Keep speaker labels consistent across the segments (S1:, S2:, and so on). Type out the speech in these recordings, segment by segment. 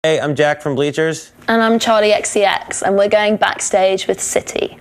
S1: Hey, I'm Jack from Bleachers.
S2: And I'm Charli XCX, and we're going backstage with Citi.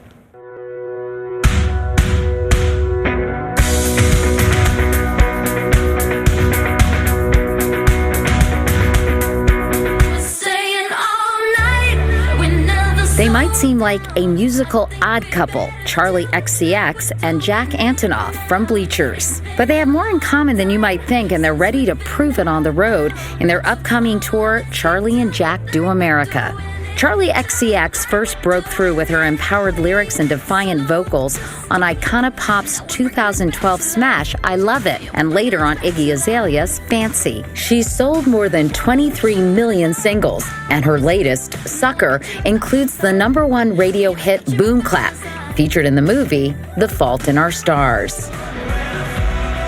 S3: They might seem like a musical odd couple, Charli XCX and Jack Antonoff from Bleachers. But they have more in common than you might think, and they're ready to prove it on the road in their upcoming tour, Charli and Jack Do America. Charli XCX first broke through with her empowered lyrics and defiant vocals on Iconopop's 2012 smash, I Love It, and later on Iggy Azalea's Fancy. She's sold more than 23 million singles, and her latest, Sucker, includes the #1 radio hit Boom Clap, featured in the movie The Fault in Our Stars.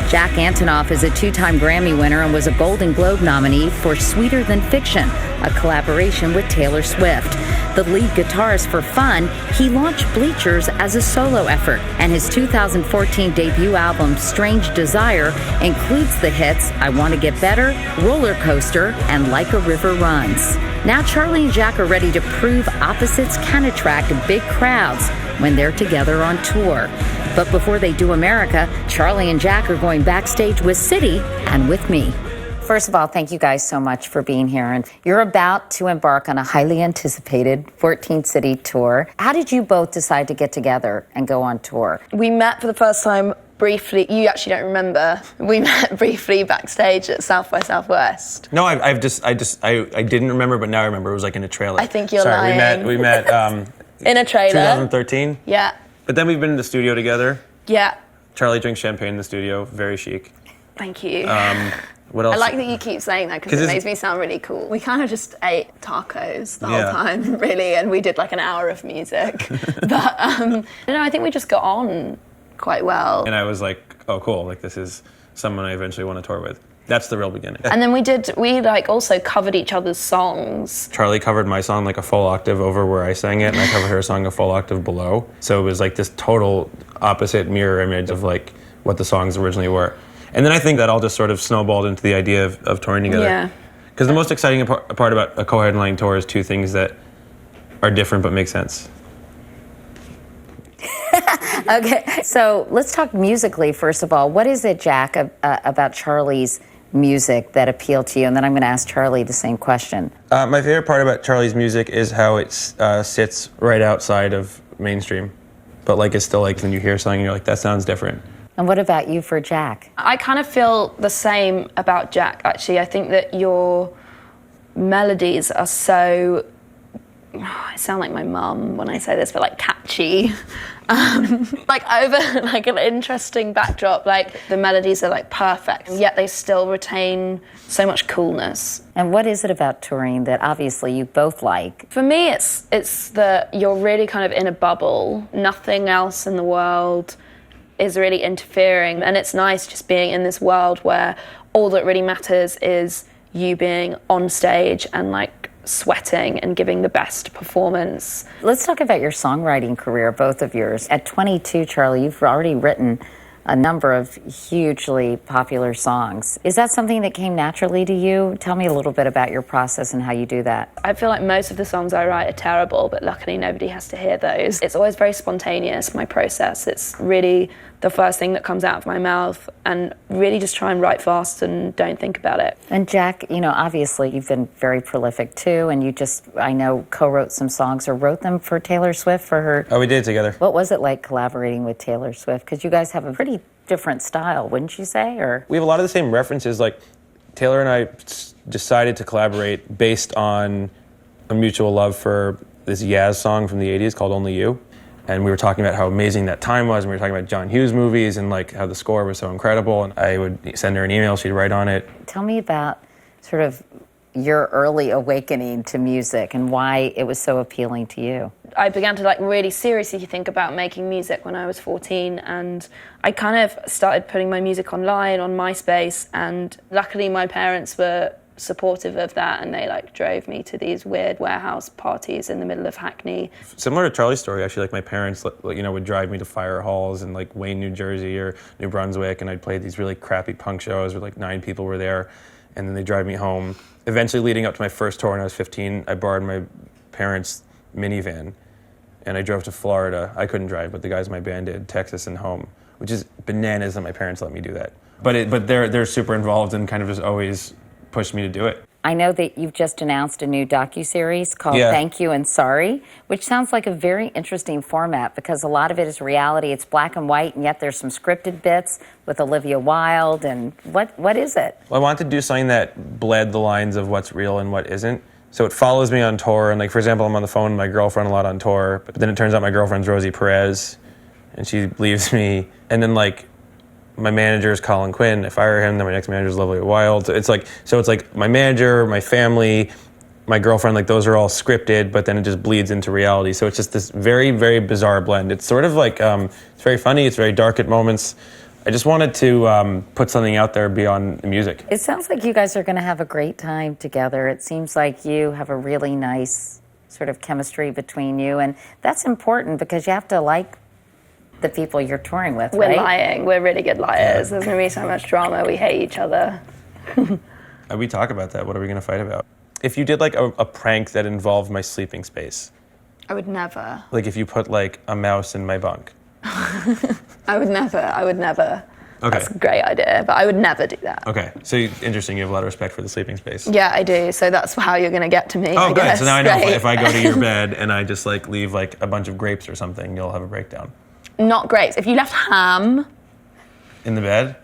S3: Jack Antonoff is a 2-time Grammy winner and was a Golden Globe nominee for Sweeter Than Fiction, a collaboration with Taylor Swift. The lead guitarist for Fun, he launched Bleachers as a solo effort, and his 2014 debut album, Strange Desire, includes the hits I Want to Get Better, Roller Coaster, and Like a River Runs. Now Charli and Jack are ready to prove opposites can attract big crowds when they're together on tour. But before they do America, Charli and Jack are going backstage with Citi and with me. First of all, thank you guys so much for being here. And you're about to embark on a highly anticipated 14-city tour. How did you both decide to get together and go on tour?
S2: We met for the first time briefly. You actually don't remember. We met briefly backstage at South by Southwest.
S1: No, I didn't remember, but now I remember. It was like in a trailer.
S2: I think you're lying.
S1: We met
S2: in a trailer.
S1: 2013.
S2: Yeah.
S1: But then we've been in the studio together.
S2: Yeah.
S1: Charli drinks champagne in the studio. Very chic.
S2: Thank you.
S1: What else?
S2: I like that you keep saying that because it makes me sound really cool. We kind of just ate tacos the whole time, really, and we did like an hour of music. But I think we just got on quite well.
S1: And I was like, oh, cool. Like, this is someone I eventually want to tour with. That's the real beginning.
S2: And then we also covered each other's songs.
S1: Charli covered my song like a full octave over where I sang it, and I covered her song a full octave below. So it was like this total opposite mirror image of like what the songs originally were. And then I think that all just sort of snowballed into the idea of touring together.
S2: Yeah.
S1: Because the most exciting part about a co-headlining tour is two things that are different but make sense.
S3: Okay, so let's talk musically, first of all. What is it, Jack, about Charli's music that appealed to you? And then I'm going to ask Charli the same question.
S1: My favorite part about Charli's music is how it sits right outside of mainstream. But like it's still like when you hear something, you're like, that sounds different.
S3: And what about you for Jack?
S2: I kind of feel the same about Jack, actually. I think that your melodies are so... I sound like my mum when I say this, but like catchy. Like over like an interesting backdrop, like the melodies are like perfect, and yet they still retain so much coolness.
S3: And what is it about touring that obviously you both like?
S2: For me, it's that you're really kind of in a bubble. Nothing else in the world is really interfering, and it's nice just being in this world where all that really matters is you being on stage and like sweating and giving the best performance.
S3: Let's talk about your songwriting career, both of yours. At 22, Charli, you've already written a number of hugely popular songs. Is that something that came naturally to you? Tell me a little bit about your process and how you do that.
S2: I feel like most of the songs I write are terrible, but luckily nobody has to hear those. It's always very spontaneous, my process. It's really the first thing that comes out of my mouth, and really just try and write fast and don't think about it.
S3: And Jack, obviously you've been very prolific too, and you just, I know, co-wrote some songs or wrote them for Taylor Swift for her.
S1: Oh, we did it together.
S3: What was it like collaborating with Taylor Swift? Because you guys have a pretty different style, wouldn't you say? Or
S1: we have a lot of the same references. Like Taylor and I decided to collaborate based on a mutual love for this Yaz song from the 80s called Only You. And we were talking about how amazing that time was, and we were talking about John Hughes movies and like how the score was so incredible. And I would send her an email, she'd write on it.
S3: Tell me about sort of your early awakening to music and why it was so appealing to you.
S2: I began to like really seriously think about making music when I was 14, and I kind of started putting my music online on MySpace, and luckily my parents were supportive of that, and they like drove me to these weird warehouse parties in the middle of Hackney.
S1: Similar to Charli's story, actually, like my parents would drive me to fire halls in like Wayne, New Jersey or New Brunswick, and I'd play these really crappy punk shows where like 9 people were there. and then they drive me home. Eventually, leading up to my first tour when I was 15, I borrowed my parents' minivan, and I drove to Florida. I couldn't drive, but the guys in my band did, Texas and home, which is bananas that my parents let me do that. But they're super involved and kind of just always pushed me to do it.
S3: I know that you've just announced a new docuseries called Thank You and Sorry, which sounds like a very interesting format because a lot of it is reality. It's black and white, and yet there's some scripted bits with Olivia Wilde. And what is it?
S1: Well, I wanted to do something that bled the lines of what's real and what isn't. So it follows me on tour, and like, for example, I'm on the phone with my girlfriend a lot on tour, but then it turns out my girlfriend's Rosie Perez, and she leaves me. And then like, my manager is Colin Quinn. I fire him, then my next manager is Olivia Wilde. So it's like my manager, my family, my girlfriend, like those are all scripted, but then it just bleeds into reality. So it's just this very, very bizarre blend. It's sort of like, it's very funny, it's very dark at moments. I just wanted to put something out there beyond the music.
S3: It sounds like you guys are going to have a great time together. It seems like you have a really nice sort of chemistry between you, and that's important because you have to like the people you're touring with,
S2: We're
S3: right?
S2: lying. We're really good liars. There's going to be so much drama. We hate each other.
S1: We talk about that. What are we going to fight about? If you did like a prank that involved my sleeping space.
S2: I would never.
S1: Like if you put like a mouse in my bunk.
S2: I would never.
S1: Okay.
S2: That's a great idea, but I would never do that.
S1: Okay, so interesting. You have a lot of respect for the sleeping space.
S2: Yeah, I do. So that's how you're going to get to me.
S1: Oh,
S2: I
S1: good.
S2: guess.
S1: So now I know
S2: Great.
S1: if I go to your bed and I just like leave like a bunch of grapes or something, you'll have a breakdown.
S2: Not grapes. If you left ham
S1: in the bed.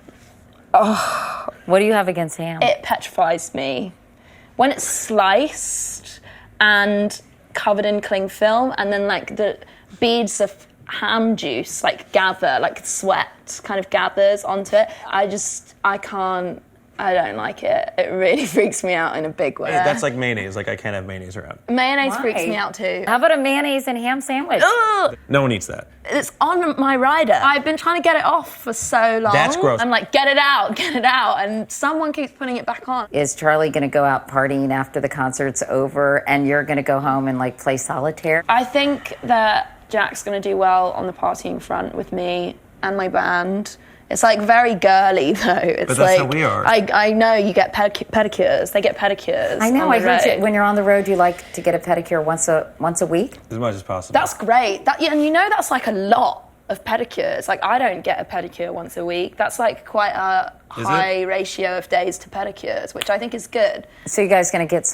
S3: What do you have against ham?
S2: It petrifies me. When it's sliced and covered in cling film, and then like the beads of ham juice like gather, like sweat kind of gathers onto it. I don't like it. It really freaks me out in a big way.
S1: That's like mayonnaise. Like I can't have mayonnaise around.
S2: Mayonnaise
S3: Why?
S2: freaks me out too.
S3: How about a mayonnaise and ham sandwich?
S2: Ugh!
S1: No one eats that.
S2: It's on my rider. I've been trying to get it off for so long.
S1: That's gross.
S2: I'm like, get it out, and someone keeps putting it back on.
S3: Is Charlie going to go out partying after the concert's over and you're going to go home and like play solitaire?
S2: I think that Jack's going to do well on the partying front with me and my band. It's like very girly though. It's
S1: But that's
S2: like
S1: how we are.
S2: I know you get pedicures. They get pedicures.
S3: I know.
S2: on
S3: I
S2: the
S3: heard
S2: road.
S3: when you're on the road, you like to get a pedicure once a week.
S1: As much as possible.
S2: That's great. And you know that's like a lot of pedicures. Like I don't get a pedicure once a week. That's like quite a high ratio of days to pedicures, which I think is good.
S3: So you guys going to get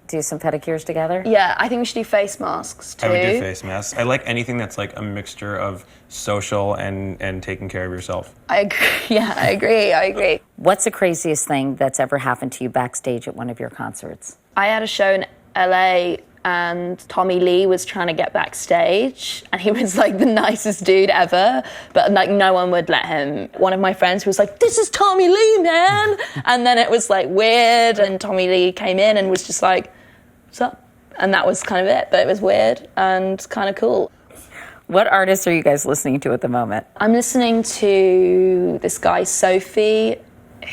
S3: do some pedicures together?
S2: Yeah, I think we should do face masks too.
S1: I would do face masks. I like anything that's like a mixture of social and taking care of yourself.
S2: I agree. Yeah, I agree.
S3: What's the craziest thing that's ever happened to you backstage at one of your concerts?
S2: I had a show in LA and Tommy Lee was trying to get backstage and he was like the nicest dude ever, but like no one would let him. One of my friends was like, "This is Tommy Lee, man." And then it was like weird and Tommy Lee came in and was just like, "What's up?" And that was kind of it, but it was weird and kind of cool.
S3: What artists are you guys listening to at the moment?
S2: I'm listening to this guy, Sophie,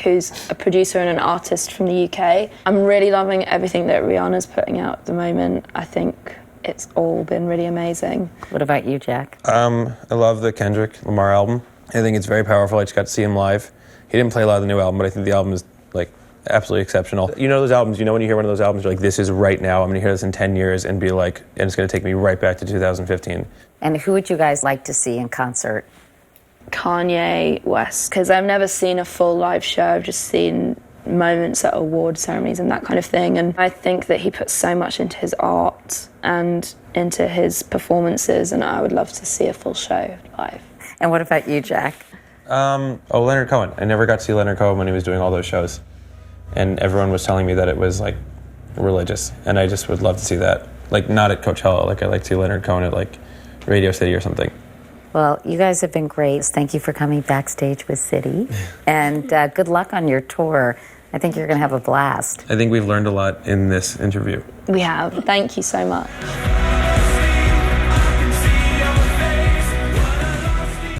S2: who's a producer and an artist from the UK. I'm really loving everything that Rihanna's putting out at the moment. I think it's all been really amazing.
S3: What about you, Jack?
S1: I love the Kendrick Lamar album. I think it's very powerful. I just got to see him live. He didn't play a lot of the new album, but I think the album is like absolutely exceptional. You know those albums, when you hear one of those albums, you're like, this is right now. I'm going to hear this in 10 years and be like, and it's going to take me right back to 2015.
S3: And who would you guys like to see in concert?
S2: Kanye West, because I've never seen a full live show. I've just seen moments at award ceremonies and that kind of thing. And I think that he puts so much into his art and into his performances, and I would love to see a full show live.
S3: And what about you, Jack?
S1: Leonard Cohen. I never got to see Leonard Cohen when he was doing all those shows. And everyone was telling me that it was like religious. And I just would love to see that. Like not at Coachella, like I like to see Leonard Cohen at like Radio City or something.
S3: Well, you guys have been great. Thank you for coming backstage with Citi. And good luck on your tour. I think you're going to have a blast.
S1: I think we've learned a lot in this interview.
S2: We have. Thank you so much.